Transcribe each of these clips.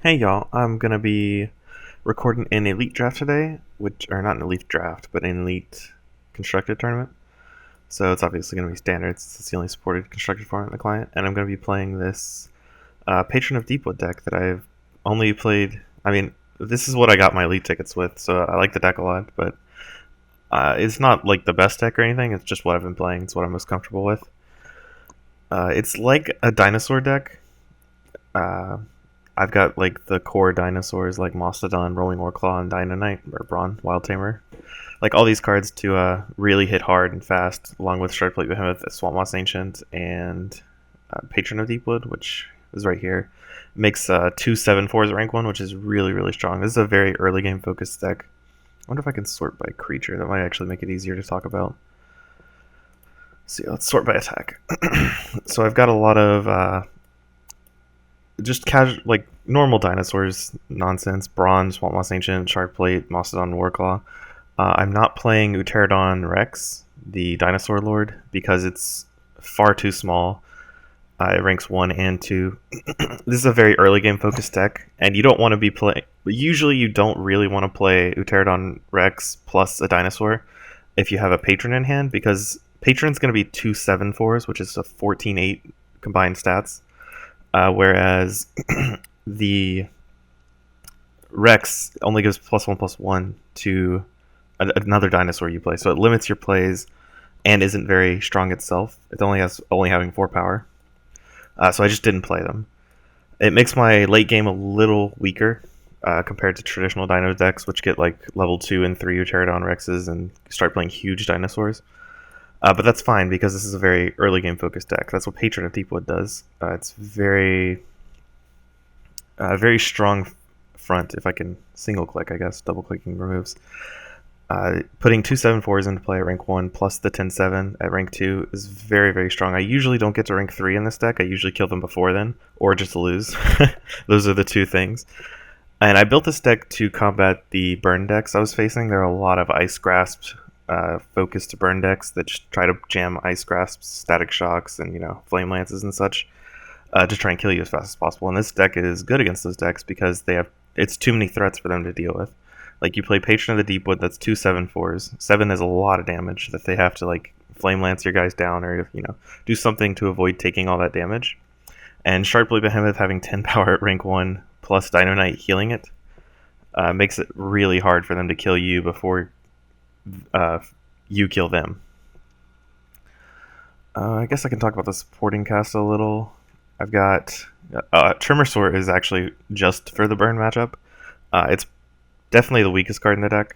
Hey y'all, I'm gonna be recording an elite draft today, or not an elite draft, but an elite constructed tournament. So it's obviously gonna be standards. It's the only supported constructed format in the client, and I'm gonna be playing this Patron of Deepwood deck that I've only played. I mean, this is what I got my elite tickets with, so I like the deck a lot, but it's not like the best deck or anything. It's just what I've been playing. It's what I'm most comfortable with. It's like a dinosaur deck. Uh, I've got like the core dinosaurs like Mastodon, Rolling Warclaw, and Dino Knight or Brawn, Wild Tamer. Like all these cards to really hit hard and fast, along with Shardplate Behemoth, Swamp Moss Ancient, and Patron of Deepwood, which is right here. Makes 2/7/4s rank 1, which is really, really strong. This is a very early game focused deck. I wonder if I can sort by creature. That might actually make it easier to talk about. So yeah, let's sort by attack. So I've got a lot of just casual, like normal dinosaurs nonsense. Bronze, Swamp Moss Ancient, Shardplate, Mastodon, Warclaw. I'm not playing Pterodon Rex, the dinosaur lord, because it's far too small. It ranks 1 and 2. This is a very early game focused deck, and you don't want to be playing. Usually, you don't really want to play Pterodon Rex plus a dinosaur if you have a patron in hand, because patron's going to be 2/7/4s, which is a 14/8 combined stats. Whereas the Rex only gives +1/+1 to another dinosaur you play, so it limits your plays and isn't very strong itself. It only having 4 power, so I just didn't play them. It makes my late game a little weaker compared to traditional dino decks, which get like level 2 and 3 Pterodon Rexes and start playing huge dinosaurs. But that's fine because this is a very early game focused deck. That's what Patron of Deepwood does. It's very strong front. If I can single click, I guess double clicking removes. Putting 2/7/4s into play at rank 1 plus the 10/7 at rank 2 is very, very strong. I usually don't get to rank 3 in this deck. I usually kill them before then, or just lose. Those are the two things. And I built this deck to combat the burn decks I was facing. There are a lot of Ice Grasp focused burn decks that just try to jam Ice Grasps, Static Shocks, and Flame Lances and such to try and kill you as fast as possible. And this deck is good against those decks because it's too many threats for them to deal with. Like you play Patron of the Deepwood, that's 2/7/4s. 7 is a lot of damage that they have to like Flame Lance your guys down or do something to avoid taking all that damage. And Shardblade Behemoth having 10 power at rank 1 plus Dino Knight healing it makes it really hard for them to kill you before you kill them. I guess I can talk about the supporting cast a little. I've got Tremorsaur is actually just for the burn matchup. It's definitely the weakest card in the deck.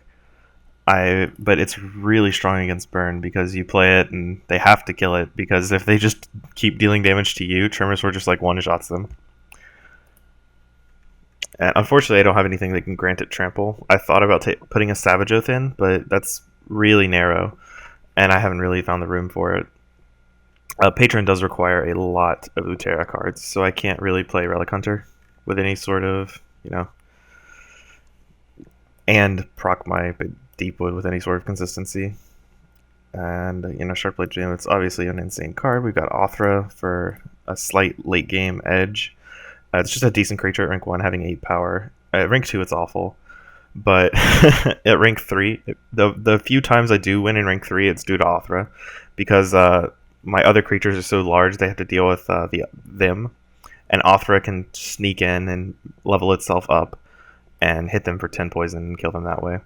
But it's really strong against burn because you play it and they have to kill it because if they just keep dealing damage to you, Tremorsaur just like one-shots them. And unfortunately, I don't have anything that can grant it trample. I thought about putting a Savage Oath in, but that's really narrow, and I haven't really found the room for it. Patron does require a lot of Utera cards, so I can't really play Relic Hunter with any sort of, and proc my Deepwood with any sort of consistency. And, Sharpblade Jam, it's obviously an insane card. We've got Othra for a slight late game edge. It's just a decent creature at rank 1 having 8 power. At rank 2 it's awful. But at rank 3, the few times I do win in rank 3 it's due to Othra. Because my other creatures are so large they have to deal with them. And Othra can sneak in and level itself up and hit them for 10 poison and kill them that way.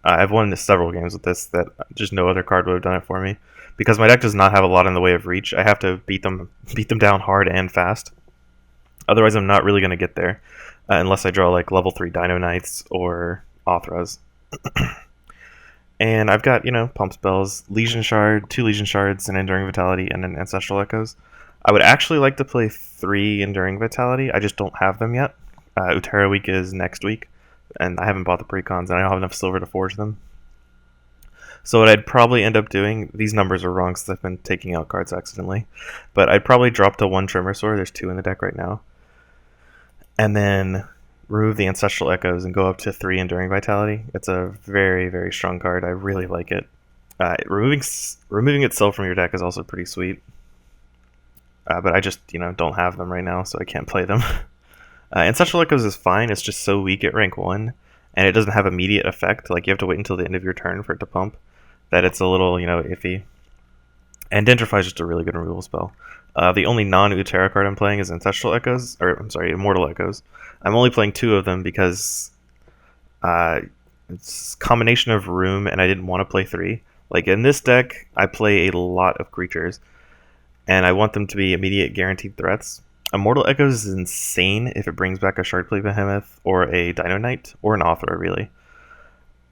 I've won several games with this that just no other card would have done it for me. Because my deck does not have a lot in the way of reach, I have to beat them down hard and fast. Otherwise, I'm not really going to get there unless I draw like level 3 Dino Knights or Othras. And I've got, Pump Spells, Legion Shard, 2 Legion Shards, an Enduring Vitality, and an Ancestral Echoes. I would actually like to play 3 Enduring Vitality. I just don't have them yet. Utera week is next week, and I haven't bought the precons, and I don't have enough silver to forge them. So what I'd probably end up doing, these numbers are wrong because I've been taking out cards accidentally, but I'd probably drop to 1 Tremorsaur. There's 2 in the deck right now. And then remove the Ancestral Echoes and go up to 3 Enduring Vitality. It's a very, very strong card. I really like it. Removing itself from your deck is also pretty sweet. But I just, don't have them right now, so I can't play them. Ancestral Echoes is fine, it's just so weak at rank 1, and it doesn't have immediate effect, like you have to wait until the end of your turn for it to pump, that it's a little, iffy. And Dentrify is just a really good removal spell. The only non-Utera card I'm playing is Ancestral Echoes, or I'm sorry, Immortal Echoes. I'm only playing 2 of them because it's a combination of room, and I didn't want to play 3. Like in this deck, I play a lot of creatures, and I want them to be immediate guaranteed threats. Immortal Echoes is insane if it brings back a Shardplate Behemoth or a Dino Knight or an Author, really.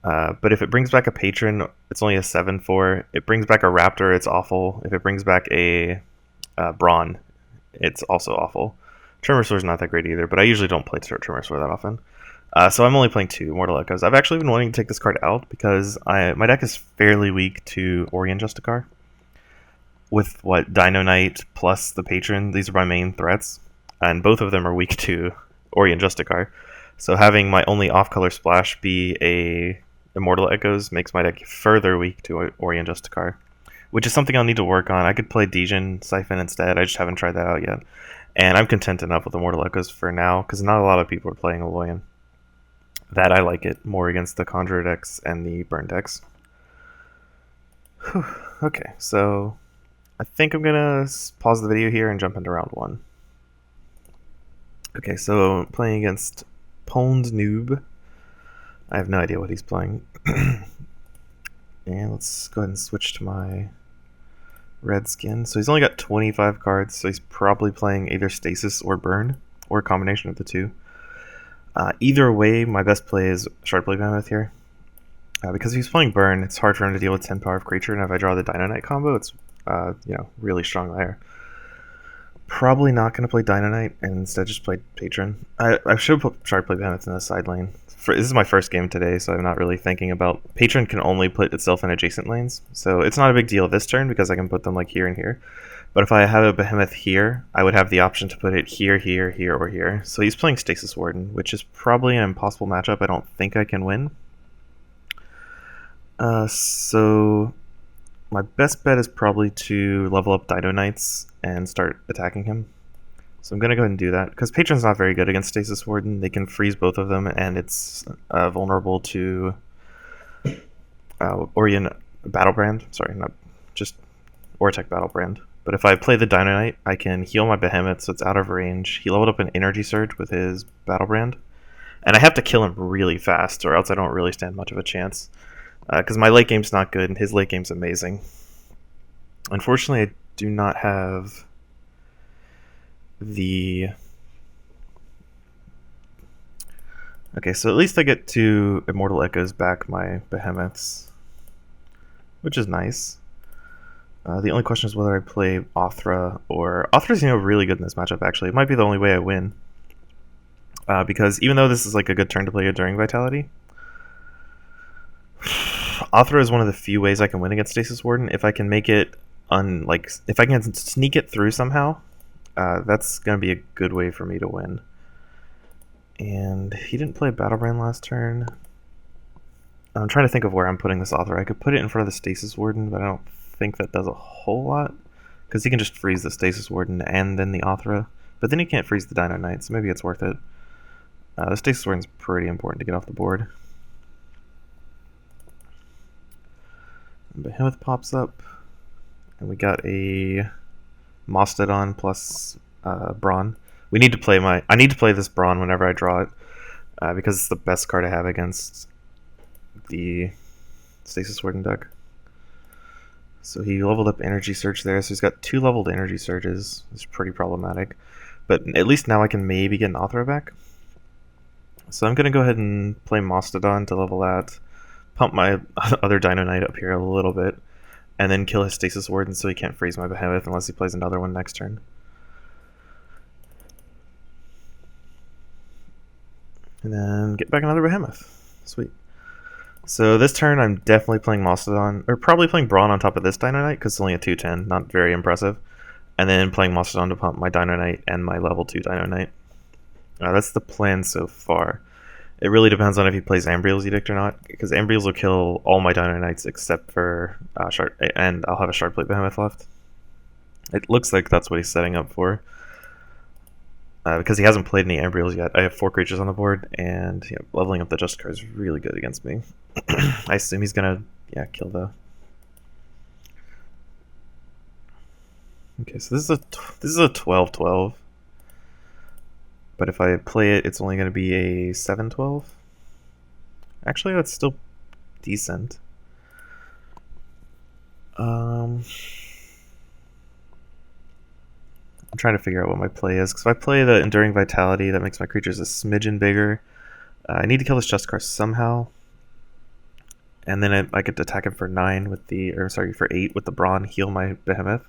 But if it brings back a Patron, it's only a 7/4. It brings back a Raptor, it's awful. If it brings back a Brawn, it's also awful. Tremorsaur is not that great either, but I usually don't play Tremorsaur that often. So I'm only playing 2 Mortal Echoes. I've actually been wanting to take this card out because my deck is fairly weak to Orient Justicar. With Dino Knight plus the Patron, these are my main threats, and both of them are weak to Orient Justicar. So having my only off-color splash be a Immortal Echoes makes my deck further weak to Orient Justicar, which is something I'll need to work on. I could play Dejin Siphon instead, I just haven't tried that out yet. And I'm content enough with Immortal Echoes for now, because not a lot of people are playing Aloyan. That I like it more against the Conjurer decks and the Burn decks. Whew. Okay, so I think I'm gonna pause the video here and jump into round 1. Okay, so playing against Pwned Noob. I have no idea what he's playing. And let's go ahead and switch to my red skin. So he's only got 25 cards, so he's probably playing either Stasis or Burn, or a combination of the two. Either way, my best play is Shardplate Behemoth here. Because if he's playing Burn, it's hard for him to deal with 10 power of creature, and if I draw the Dino Knight combo, it's really strong there. Probably not going to play Dino Knight, and instead just play Patron. I should put Shardplate Behemoth in the side lane. This is my first game today, so I'm not really thinking about... Patron can only put itself in adjacent lanes, so it's not a big deal this turn because I can put them like here and here. But if I have a Behemoth here, I would have the option to put it here, here, here, or here. So he's playing Stasis Warden, which is probably an impossible matchup. I don't think I can win. So my best bet is probably to level up Dino Knights and start attacking him. So I'm going to go ahead and do that, because Patron's not very good against Stasis Warden. They can freeze both of them, and it's vulnerable to Orient Battlebrand. Sorry, not just Ortec Battlebrand. But if I play the Dino Knight, I can heal my Behemoth, so it's out of range. He leveled up an Energy Surge with his Battlebrand. And I have to kill him really fast, or else I don't really stand much of a chance. Because my late game's not good, and his late game's amazing. Unfortunately, I do not have the... Okay, so at least I get to Immortal Echoes back my Behemoths, which is nice. The only question is whether I play Othra or... Othra's, really good in this matchup, actually. It might be the only way I win. Because even though this is like a good turn to play during Vitality, Othra is one of the few ways I can win against Stasis Warden. If I can make it if I can sneak it through somehow, that's going to be a good way for me to win. And he didn't play Battlebrand last turn. I'm trying to think of where I'm putting this Othra. I could put it in front of the Stasis Warden, but I don't think that does a whole lot, because he can just freeze the Stasis Warden and then the Othra, but then he can't freeze the Dino Knight, so maybe it's worth it. The Stasis Warden's pretty important to get off the board. And Behemoth pops up, and we got a Mastodon plus Brawn. I need to play this Brawn whenever I draw it, because it's the best card I have against the Stasis Warden deck. So he leveled up Energy Surge there, so he's got 2 leveled Energy Surges. It's pretty problematic. But at least now I can maybe get an Othra back. So I'm going to go ahead and play Mastodon to level that, pump my other Dino Knight up here a little bit, and then kill his Stasis Warden so he can't freeze my Behemoth unless he plays another one next turn. And then get back another Behemoth. Sweet. So this turn I'm definitely playing Mastodon, or probably playing Brawn on top of this Dino Knight, because it's only a 2/10, not very impressive. And then playing Mastodon to pump my Dino Knight and my level 2 Dino Knight. That's the plan so far. It really depends on if he plays Ambriel's Edict or not, because Ambriel's will kill all my Dino Knights except for and I'll have a Shardplate Behemoth left. It looks like that's what he's setting up for. because he hasn't played any embryos yet. I have 4 creatures on the board, and yeah, leveling up the Just card is really good against me. I assume he's gonna kill the. Okay, so this is a 12/12. But if I play it, it's only going to be a 7/12. Actually, that's still decent. I'm trying to figure out what my play is, because if I play the Enduring Vitality, that makes my creatures a smidgen bigger. I need to kill this Just card somehow, and then I get to attack him for 9 with for 8 with the Brawn, heal my Behemoth.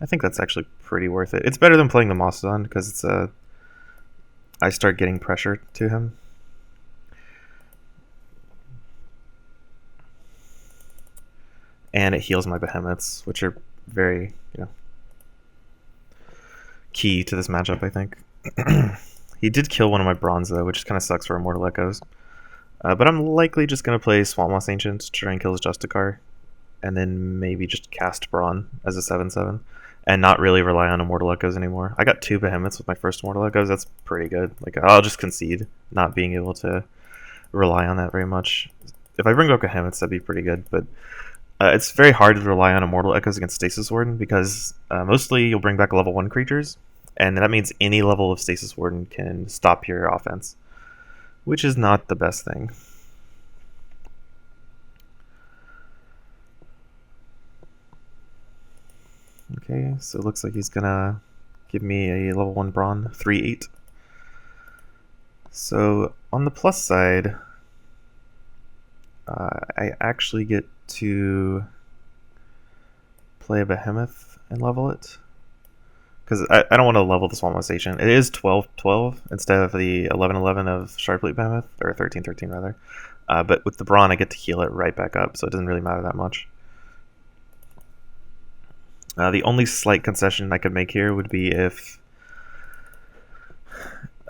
I think that's actually pretty worth it. It's better than playing the Mastodon, because it's I start getting pressure to him. And it heals my Behemoths, which are very, key to this matchup, I think. He did kill one of my Bronze, though, which kind of sucks for Immortal Echoes. But I'm likely just going to play Swamp Moss Ancient to try and kill his Justicar, and then maybe just cast Brawn as a 7/7, and not really rely on Immortal Echoes anymore. I got 2 Behemoths with my first Immortal Echoes. That's pretty good. Like, I'll just concede not being able to rely on that very much. If I bring back Behemoths, that'd be pretty good, but it's very hard to rely on Immortal Echoes against Stasis Warden, because mostly you'll bring back level 1 creatures, and that means any level of Stasis Warden can stop your offense, which is not the best thing. Okay, so it looks like he's gonna give me a level 1 Brawn, 3/8. So on the plus side, I actually get to play a Behemoth and level it, because I don't want to level the Swamp Moss Ancient. It is 12/12 instead of the 11/11 of Sharpleaf Behemoth, or 13/13 rather. But with the Brawn, I get to heal it right back up, so it doesn't really matter that much. The only slight concession I could make here would be if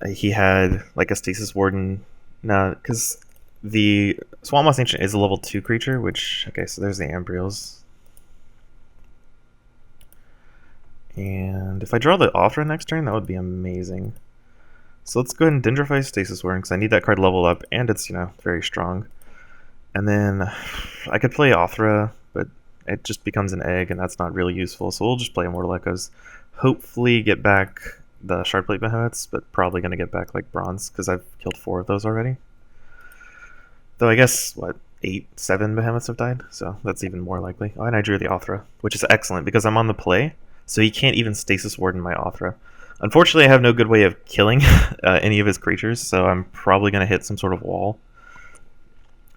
he had like a Stasis Warden. No, because the Swamp Moss Ancient is a level 2 creature, which, okay, so there's the Ambriels. And if I draw the Othra next turn, that would be amazing. So let's go ahead and Dendrify Stasis Warden, because I need that card leveled up, and it's, very strong. And then I could play Othra, but it just becomes an egg, and that's not really useful, so we'll just play Immortal Echoes. Hopefully get back the Sharpleaf Behemoths, but probably going to get back like Bronze, because I've killed 4 of those already. Though I guess, 7 Behemoths have died, so that's even more likely. Oh, and I drew the Othra, which is excellent, because I'm on the play, so he can't even Stasis Warden my Othra. Unfortunately, I have no good way of killing any of his creatures, so I'm probably going to hit some sort of wall.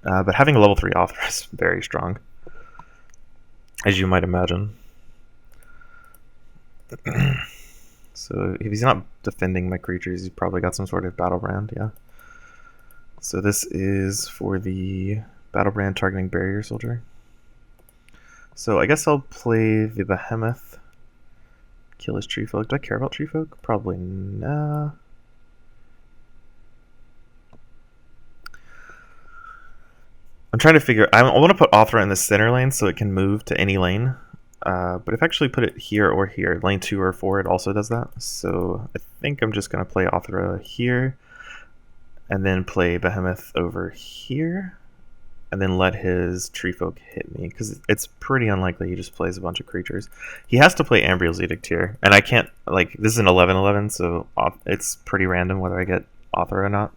But having a level 3 Othra is very strong, as you might imagine. So if he's not defending my creatures, he's probably got some sort of Battle Brand, yeah. So this is for the Battle Brand targeting Barrier Soldier. So I guess I'll play the Behemoth, kill his Tree Folk. Do I care about Tree Folk? Probably nah. I'm trying to figure. I want to put Othra in the center lane so it can move to any lane. But if I actually put it here or here, lane 2 or 4, it also does that. So I think I'm just going to play Othra here, and then play Behemoth over here, and then let his Tree Folk hit me, because it's pretty unlikely he just plays a bunch of creatures. He has to play Ambriel's Edict here, and I can't, this is an 11/11, so it's pretty random whether I get Othra or not.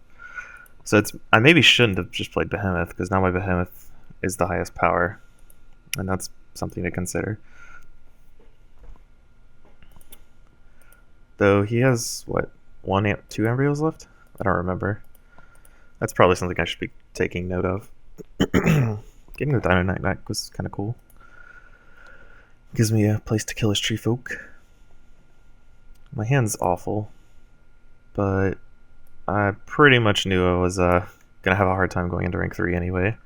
So I maybe shouldn't have just played Behemoth, because now my Behemoth is the highest power, and that's something to consider. Though he has, 2 Ambriels left? I don't remember. That's probably something I should be taking note of. Getting the Dino Knight back was kind of cool. Gives me a place to kill his Tree Folk. My hand's awful, but I pretty much knew I was going to have a hard time going into rank 3 anyway.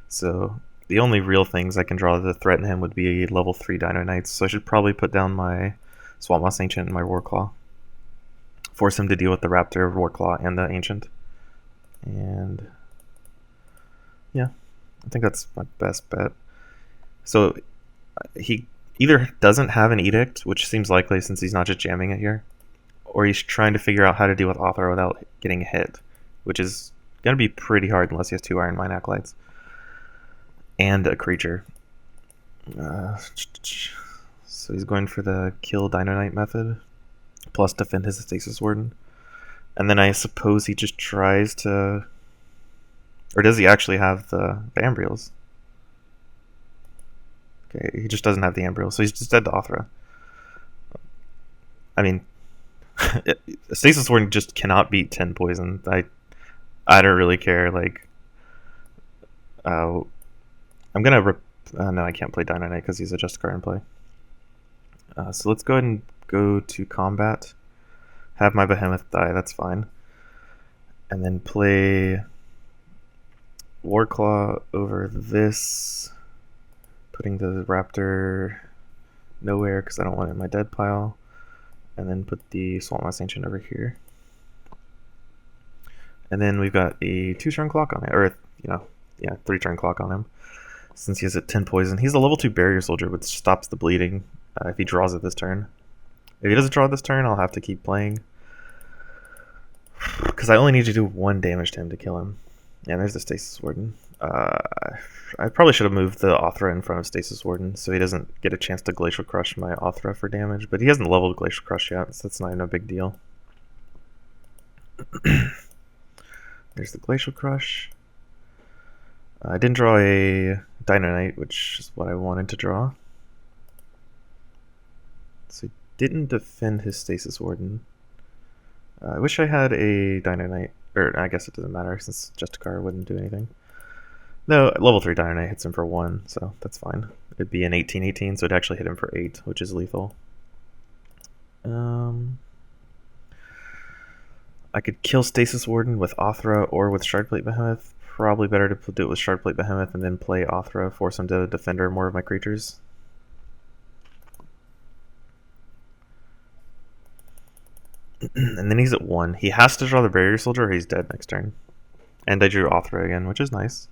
So the only real things I can draw to threaten him would be level 3 Dino Knights. So I should probably put down my Swamp Moss Ancient and my Warclaw. Force him to deal with the Raptor, Warclaw, and the Ancient. And yeah, I think that's my best bet. So he either doesn't have an Edict, which seems likely since he's not just jamming it here, or he's trying to figure out how to deal with Author without getting hit, which is going to be pretty hard unless he has 2 Iron Mine Acolytes and a creature. So he's going for the kill Dino Knight method, plus defend his Stasis Warden. And then I suppose he just tries to... Or does he actually have the Ambriels? Okay, he just doesn't have the Ambriels, so he's just dead to Authra. I mean, Stasis Warden just cannot beat 10 poison. I don't really care. Like, I'm gonna no, I can't play Dino Knight because he's a just card in play. So let's go ahead and go to combat. Have my Behemoth die. That's fine. And then play Warclaw over this, putting the Raptor nowhere because I don't want it in my dead pile. And then put the Swamp Moss Ancient over here. And then we've got a 2-turn clock on it, or, 3-turn clock on him. Since he has a 10 poison. He's a level 2 Barrier Soldier, which stops the bleeding if he draws it this turn. If he doesn't draw this turn, I'll have to keep playing. Because I only need to do 1 damage to him to kill him. Yeah, there's the Stasis Warden. I probably should have moved the Authra in front of Stasis Warden so he doesn't get a chance to Glacial Crush my Authra for damage. But he hasn't leveled Glacial Crush yet, so that's not even a big deal. There's the Glacial Crush. I didn't draw a Dino Knight, which is what I wanted to draw. So he didn't defend his Stasis Warden. I wish I had a Dino Knight, or I guess it doesn't matter since Justicar wouldn't do anything. No, level 3 Dino Knight hits him for 1, so that's fine. It'd be an 18/18, so it'd actually hit him for 8, which is lethal. I could kill Stasis Warden with Authra or with Shardplate Behemoth. Probably better to do it with Shardplate Behemoth and then play Authra, force him to defender more of my creatures. And then he's at 1. He has to draw the Barrier Soldier or he's dead next turn. And I drew Authra again, which is nice.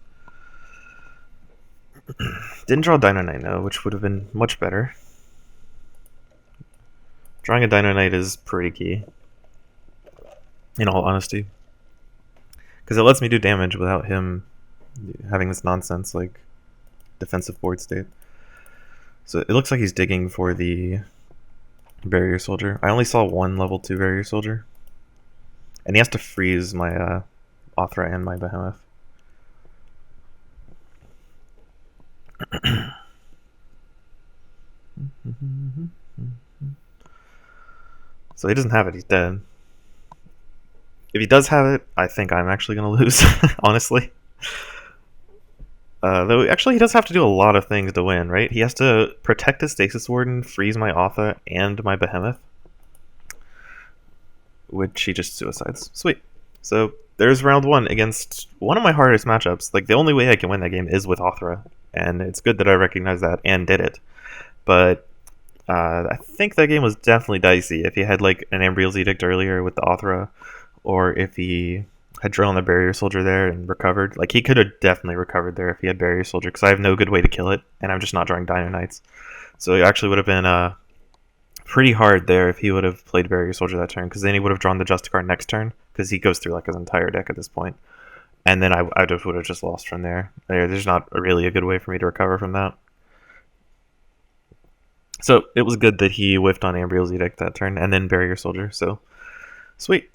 Didn't draw Dino Knight, no, which would have been much better. Drawing a Dino Knight is pretty key, in all honesty. Because it lets me do damage without him having this nonsense, like, defensive board state. So it looks like he's digging for the Barrier Soldier. I only saw 1 level 2 Barrier Soldier. And he has to freeze my Authra and my Behemoth. So he doesn't have it, he's dead. If he does have it, I think I'm actually going to lose, honestly. Though, actually, he does have to do a lot of things to win, right? He has to protect his Stasis Warden, freeze my Authra, and my Behemoth. Which he just suicides. Sweet. So, there's round 1 against one of my hardest matchups. Like, the only way I can win that game is with Authra. And it's good that I recognize that and did it. But I think that game was definitely dicey. If he had, like, an Ambriel's Edict earlier with the Authra, or if he had drawn the Barrier Soldier there and recovered. Like, he could have definitely recovered there if he had Barrier Soldier, because I have no good way to kill it, and I'm just not drawing Dino Knights. So it actually would have been pretty hard there if he would have played Barrier Soldier that turn, because then he would have drawn the Justicar next turn, because he goes through, like, his entire deck at this point. And then I just would have just lost from there. There's not really a good way for me to recover from that. So it was good that he whiffed on Ambriel's Edict that turn, and then Barrier Soldier, so sweet.